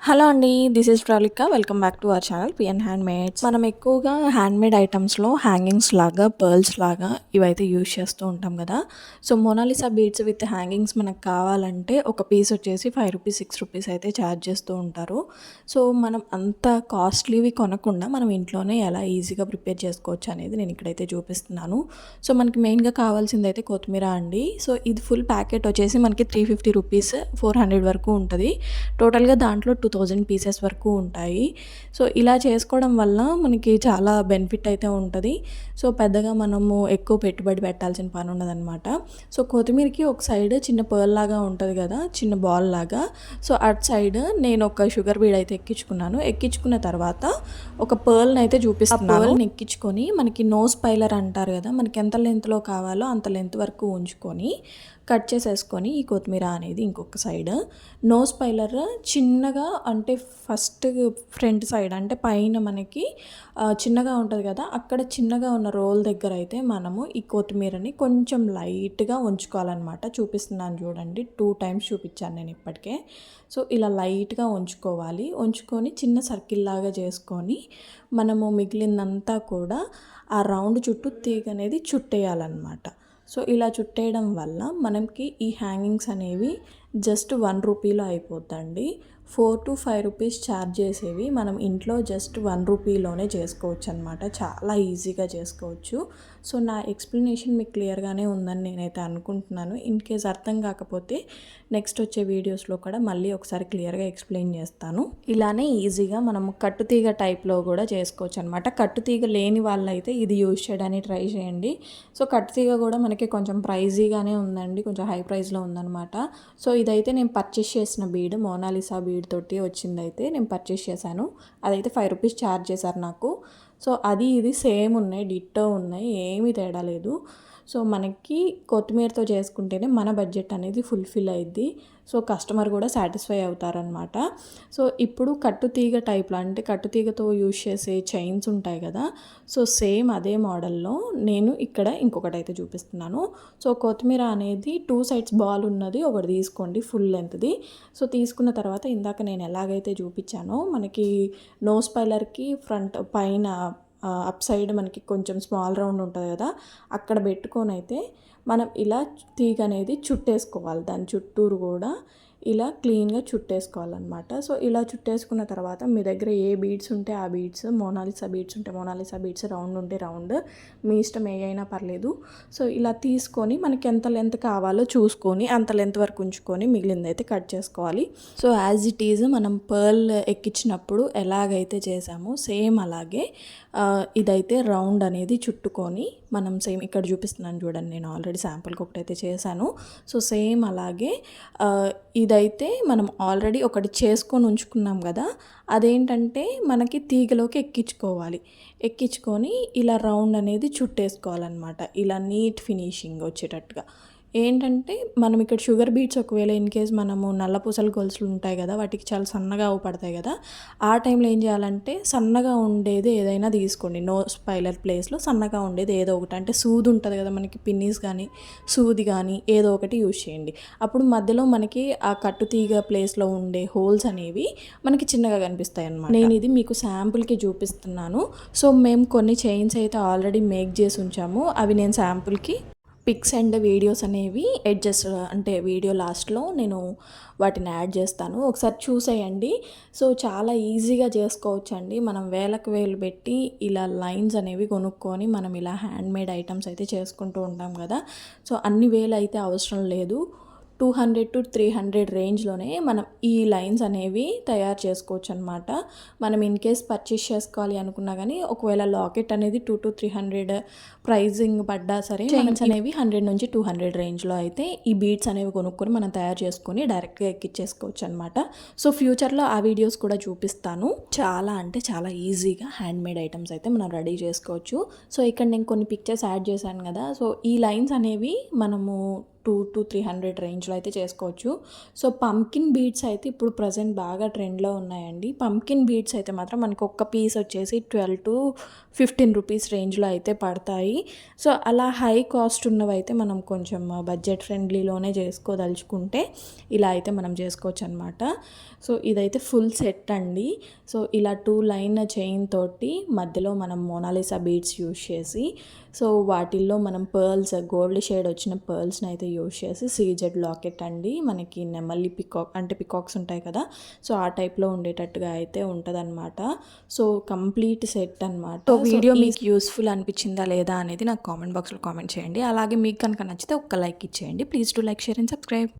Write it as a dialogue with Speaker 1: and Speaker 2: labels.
Speaker 1: Hello అండి. This is Pravallika. Welcome back to our channel PN handmades. మనం ఎక్కువగా handmade ఐటమ్స్‌లో హ్యాంగింగ్స్ లాగా, పర్ల్స్ లాగా ఇవైతే యూజ్ చేస్తూ ఉంటాం కదా! So, Mona Lisa beads with hangings మనకు కావాలంటే ఒక పీస్ వచ్చేసి రూ. 5, రూ. 6 అయితే ఛార్జ్ చేస్తూ ఉంటారు. సో, మనం అంత కాస్ట్‌లీవి కొనకుండా మనం ఇంట్లోనే ఎలా ఈజీగా ప్రిపేర్ చేసుకోవచ్చు అనేది నేను ఇక్కడైతే చూపిస్తున్నాను. సో, మనకి మెయిన్‌గా కావాల్సిందైతే కొత్తిమీర అండి. సో, ఇది ఫుల్ ప్యాకెట్ వచ్చేసి మనకి రూ. 350, 400 వరకు ఉంటది. టోటల్‌గా దాంట్లో 2000 పీసెస్ వరకు ఉంటాయి. సో, ఇలా చేసుకోవడం వల్ల మనకి చాలా బెనిఫిట్ అయితే ఉంటది. సో, పెద్దగా మనము ఎక్కువ పెట్టుబడి పెట్టాల్సిన పని ఉండదనమాట. సో, కొత్తిమీరకి ఒక సైడ్ చిన్న పర్ల్ లాగా ఉంటది కదా! చిన్న బాల్ లాగా. సో, అటు సైడ్ నేను ఒక షుగర్ బీడ్ అయితే ఎక్కించుకున్నాను. ఎక్కించుకున్న తర్వాత ఒక పర్ల్‌ని అయితే చూపిస్తున్నాను. ఆ పర్ల్‌ని ఎక్కించుకొని మనకి నోస్ పైలర్ అంటారు కదా! మనకి ఎంత లెంత్‌లో కావాలో అంత లెంత్ వరకు ఉంచుకొని కట్ చేసేసుకొని ఈ కొత్తిమీర అనేది ఇంకొక సైడ్ నోస్ పైలర్ చిన్నగా అంటే ఫస్ట్ ఫ్రంట్ సైడ్ అంటే పైన మనకి చిన్నగా ఉంటుంది కదా, అక్కడ చిన్నగా ఉన్న రోల్ దగ్గర అయితే మనము ఈ కొత్తిమీరని కొంచెం లైట్గా ఉంచుకోవాలన్నమాట. చూపిస్తున్నాను చూడండి, 2 టైమ్స్ చూపించాను నేను ఇప్పటికే. సో, ఇలా లైట్గా ఉంచుకోవాలి. ఉంచుకొని చిన్న సర్కిల్ లాగా చేసుకొని మనము మిగిలిందంతా కూడా ఆ రౌండ్ చుట్టూ తీగ అనేది చుట్టేయాలన్నమాట. సో, ఇలా చుట్టేయడం వల్ల మనకి ఈ హ్యాంగింగ్స్ అనేవి జస్ట్ రూ. 1 అయిపోద్దండి. 4-5 రూపీస్ ఛార్జ్ చేసేవి మనం ఇంట్లో జస్ట్ రూ. 1లోనే చేసుకోవచ్చు అనమాట. చాలా ఈజీగా చేసుకోవచ్చు. సో, నా ఎక్స్ప్లెనేషన్ మీకు క్లియర్గానే ఉందని నేనైతే అనుకుంటున్నాను. ఇన్ కేస్ అర్థం కాకపోతే నెక్స్ట్ వచ్చే వీడియోస్లో కూడా మళ్ళీ ఒకసారి క్లియర్గా ఎక్స్ప్లెయిన్ చేస్తాను. ఇలానే ఈజీగా మనము కట్టుతీగ టైప్లో కూడా చేసుకోవచ్చు అనమాట. కట్టుతీగ లేని వాళ్ళైతే ఇది యూజ్ చేయడానికి ట్రై చేయండి. సో, కట్టుతీగ కూడా మనకి కొంచెం ప్రైజీగానే ఉందండి, కొంచెం హై ప్రైస్లో ఉందన్నమాట. సో, ఇదైతే నేను పర్చేస్ చేసిన బీడ్, మోనాలిసా బీడ్ తోటి వచ్చిందైతే నేను పర్చేస్ చేశాను. అదైతే రూ. 5 ఛార్జ్ చేశారు నాకు. సో, అది ఇది సేమ్ ఉన్నాయి, డిట్టో ఉన్నాయి, ఏమీ తేడా లేదు. సో, మనకి కొత్తిమీరతో చేసుకుంటేనే మన బడ్జెట్ అనేది ఫుల్ఫిల్ అయ్యిద్ది. సో, కస్టమర్ కూడా సాటిస్ఫై అవుతారనమాట. సో, ఇప్పుడు కట్టుతీగ టైప్లో అంటే కట్టుతీగతో యూజ్ చేసే చైన్స్ ఉంటాయి కదా, సో సేమ్ అదే మోడల్లో నేను ఇక్కడ ఇంకొకటైతే చూపిస్తున్నాను. సో, కొత్తిమీర అనేది 2 సైడ్స్ బాల్ ఉన్నది ఒకటి తీసుకోండి, ఫుల్ లెంత్ది. సో, తీసుకున్న తర్వాత ఇందాక నేను ఎలాగైతే చూపించానో మనకి నోస్ పైలర్కి ఫ్రంట్ పైన అప్ సైడ్ మనకి కొంచెం స్మాల్ రౌండ్ ఉంటుంది కదా, అక్కడ పెట్టుకొని అయితే మనం ఇలా తీగ అనేది చుట్టేసుకోవాలి. దాని చుట్టూరు కూడా ఇలా క్లీన్గా చుట్టేసుకోవాలన్నమాట. సో, ఇలా చుట్టేసుకున్న తర్వాత మీ దగ్గర ఏ బీడ్స్ ఉంటే ఆ బీడ్స్, మోనాలిసా బీడ్స్ ఉంటే మోనాలిసా బీడ్స్, రౌండ్ ఉంటే రౌండ్, మీ ఇష్టం ఏ అయినా పర్లేదు. సో, ఇలా తీసుకొని మనకి ఎంత లెంత్ కావాలో చూసుకొని అంత లెంత్ వరకు ఉంచుకొని మిగిలిందైతే కట్ చేసుకోవాలి. సో, యాజ్ ఇట్ ఈజ్ మనం పర్ల్ ఎక్కించినప్పుడు ఎలాగైతే చేసామో సేమ్ అలాగే ఇదైతే రౌండ్ అనేది చుట్టుకొని మనం సేమ్ ఇక్కడ చూపిస్తున్నాను చూడండి, నేను ఆల్రెడీ శాంపుల్కి ఒకటైతే చేశాను. సో, సేమ్ అలాగే ఇదైతే మనం ఆల్రెడీ ఒకటి చేసుకొని ఉంచుకున్నాం కదా, అదేంటంటే మనకి తీగలోకి ఎక్కించుకోవాలి. ఎక్కించుకొని ఇలా రౌండ్ అనేది చుట్టేసుకోవాలన్నమాట, ఇలా నీట్ ఫినిషింగ్ వచ్చేటట్టుగా. ఏంటంటే మనం ఇక్కడ షుగర్ బీట్స్ ఒకవేళ ఇన్ కేస్ మనము నల్లపూసల గొలుసులు ఉంటాయి కదా, వాటికి చాలా సన్నగా పడతాయి కదా, ఆ టైంలో ఏం చేయాలంటే సన్నగా ఉండేది ఏదైనా తీసుకోండి. నోస్ పైలర్ ప్లేస్లో సన్నగా ఉండేది ఏదో ఒకటి, అంటే సూది ఉంటుంది కదా మనకి, పిన్నీస్ కానీ సూది కానీ ఏదో ఒకటి యూజ్ చేయండి. అప్పుడు మధ్యలో మనకి ఆ కట్టుతీగ ప్లేస్లో ఉండే హోల్స్ అనేవి మనకి చిన్నగా కనిపిస్తాయి అన్నమాట. నేను ఇది మీకు శాంపుల్కి చూపిస్తున్నాను. సో, మేము కొన్ని చైన్స్ అయితే ఆల్రెడీ మేక్ చేసి ఉంచాము. అవి నేను శాంపుల్కి పిక్స్ అండ్ వీడియోస్ అనేవి ఎడ్జస్ట్ అంటే వీడియో లాస్ట్లో నేను వాటిని యాడ్ చేస్తాను, ఒకసారి చూసేయండి. సో, చాలా ఈజీగా చేసుకోవచ్చు అండి. మనం వేలకు వేలు పెట్టి ఇలా లైన్స్ అనేవి కొనుక్కొని మనం ఇలా హ్యాండ్మేడ్ ఐటమ్స్ అయితే చేసుకుంటూ ఉంటాం కదా. సో, అన్ని వేలు అయితే అవసరం లేదు. 200-300 రేంజ్లోనే మనం ఈ లైన్స్ అనేవి తయారు చేసుకోవచ్చు అనమాట. మనం ఇన్ కేస్ పర్చేస్ చేసుకోవాలి అనుకున్నా కానీ ఒకవేళ లాకెట్ అనేది 200-300 ప్రైజింగ్ పడ్డా సరే చైన్స్ అనేవి 100-200 రేంజ్లో అయితే ఈ బీడ్స్ అనేవి కొనుక్కొని మనం తయారు చేసుకొని డైరెక్ట్గా ఎక్కించేసుకోవచ్చు అనమాట. సో, ఫ్యూచర్లో ఆ వీడియోస్ కూడా చూపిస్తాను. చాలా అంటే చాలా ఈజీగా హ్యాండ్మేడ్ ఐటమ్స్ అయితే మనం రెడీ చేసుకోవచ్చు. సో, ఇక్కడ నేను కొన్ని పిక్చర్స్ యాడ్ చేశాను కదా. సో, ఈ లైన్స్ అనేవి మనము 200-300 రేంజ్లో అయితే చేసుకోవచ్చు. సో పంకిన్ బీడ్స్ అయితే ఇప్పుడు ప్రజెంట్ బాగా ట్రెండ్లో ఉన్నాయండి. పంకిన్ బీడ్స్ అయితే మాత్రం మనకు ఒక్క పీస్ వచ్చేసి 12-15 రూపీస్ రేంజ్లో అయితే పడతాయి. సో అలా హై కాస్ట్ ఉన్నవి అయితే మనం కొంచెం బడ్జెట్ ఫ్రెండ్లీలోనే చేసుకోదలుచుకుంటే ఇలా అయితే మనం చేసుకోవచ్చు అనమాట. సో ఇదైతే ఫుల్ సెట్ అండి. సో ఇలా 2 లైన్ చైన్ తోటి మధ్యలో మనం మోనాలిసా బీడ్స్ యూజ్ చేసి, సో వాటిల్లో మనం పర్ల్స్ గోల్డ్ షేడ్ వచ్చిన పర్ల్స్ని అయితే యూజ్ చేసి సీజెడ్ లాకెట్ అండి, మనకి నెమలి పికాక్స్ ఉంటాయి కదా, సో ఆ టైప్లో ఉండేటట్టుగా అయితే ఉంటుందన్నమాట. సో కంప్లీట్ సెట్ అనమాట. సో వీడియో మీకు యూస్ఫుల్ అనిపించిందా లేదా అనేది నాకు కామెంట్ బాక్స్లో కామెంట్ చేయండి. అలాగే మీకు కనుక నచ్చితే ఒక్క లైక్ ఇచ్చేయండి. Please to like, share and subscribe.